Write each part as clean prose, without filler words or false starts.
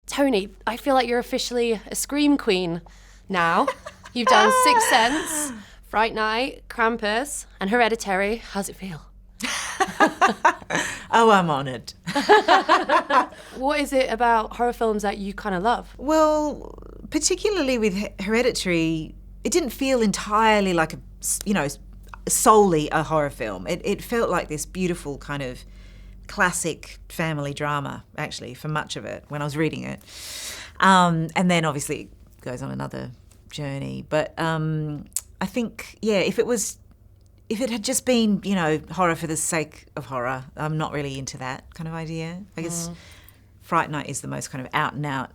Toni, I feel like you're officially a scream queen now. You've done Sixth Sense, Fright Night, Krampus, and Hereditary. How's it feel? Oh, I'm honoured. What is it about horror films that you kind of love? Well, particularly with Hereditary, it didn't feel entirely like solely a horror film. It felt like this beautiful kind of classic family drama, actually, for much of it when I was reading it. And then obviously it goes on another journey. But I think, if it had just been, horror for the sake of horror, I'm not really into that kind of idea. I guess Fright Night is the most kind of out-and-out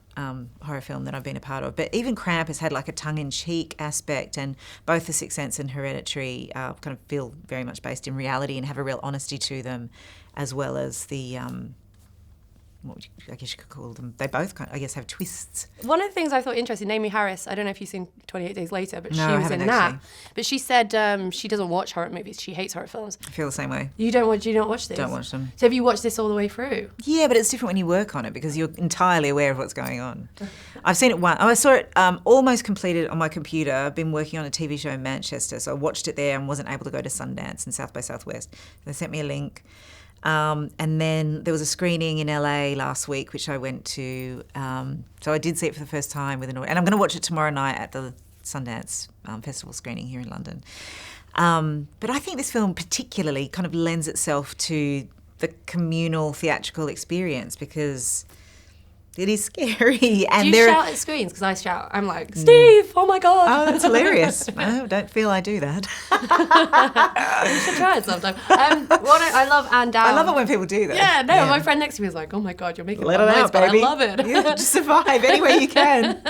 horror film that I've been a part of. But even Krampus had like a tongue-in-cheek aspect, and both The Sixth Sense and Hereditary kind of feel very much based in reality and have a real honesty to them, as well as the... I guess you could call them. They both, have twists. One of the things I thought interesting, Naomi Harris, I don't know if you've seen 28 Days Later, but no, she was in that. Actually. But she said she doesn't watch horror movies. She hates horror films. I feel the same way. You don't watch this? Don't watch them. So have you watched this all the way through? Yeah, but it's different when you work on it because you're entirely aware of what's going on. I've seen it once. I saw it almost completed on my computer. I've been working on a TV show in Manchester, so I watched it there and wasn't able to go to Sundance and South by Southwest. They sent me a link. And then there was a screening in LA last week, which I went to. So I did see it for the first time with an audience. And I'm going to watch it tomorrow night at the Sundance Festival screening here in London. But I think this film particularly kind of lends itself to the communal theatrical experience because it is scary. And do you shout at screens? Because I shout. I'm like, Steve, oh my God. Oh, that's hilarious. I don't feel I do that. You should try it sometime. I love Anne Dowd. I love it when people do that. Yeah, no, my friend next to me was like, oh my God, you're making Let a it noise, out, but baby. I love it. Yeah, just survive any way you can.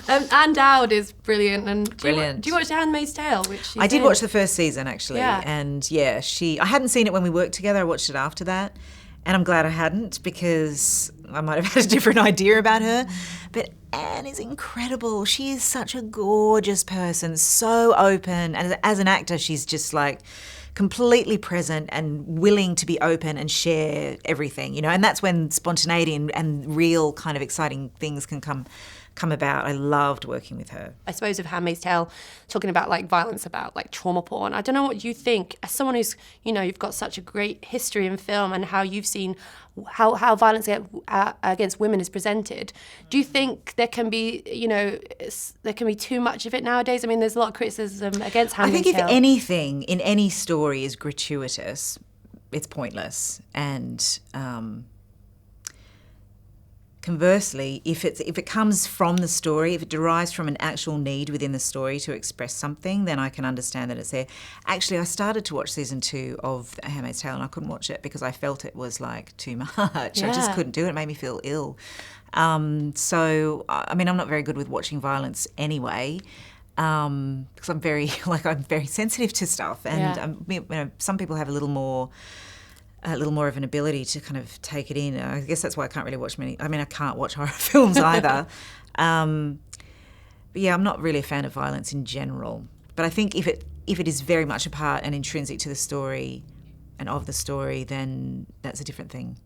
Anne Dowd is brilliant. And Brilliant. Do you watch The Handmaid's Tale? I did watch the first season, actually. Yeah. And I hadn't seen it when we worked together. I watched it after that. And I'm glad I hadn't because I might have had a different idea about her. But Anne is incredible. She is such a gorgeous person, so open. And as an actor, she's just like completely present and willing to be open and share everything, And that's when spontaneity and real kind of exciting things can come about. I loved working with her. I suppose of Handmaid's Tale, talking about like violence, about like trauma porn. I don't know what you think as someone who's, you've got such a great history in film and how you've seen how violence against women is presented. Do you think there can be, there can be too much of it nowadays? I mean, there's a lot of criticism against Handmaid's Tale. I think if anything in any story is gratuitous, it's pointless. And conversely, if it comes from the story, if it derives from an actual need within the story to express something, then I can understand that it's there. Actually, I started to watch season 2 of Handmaid's Tale and I couldn't watch it because I felt it was like too much. Yeah. I just couldn't do it. It made me feel ill. So, I mean, I'm not very good with watching violence anyway. Because I'm very sensitive to stuff, and some people have a little more of an ability to kind of take it in. I guess that's why I can't really watch many. I mean, I can't watch horror films either. But yeah, I'm not really a fan of violence in general. But I think if it is very much a part and intrinsic to the story and of the story, then that's a different thing.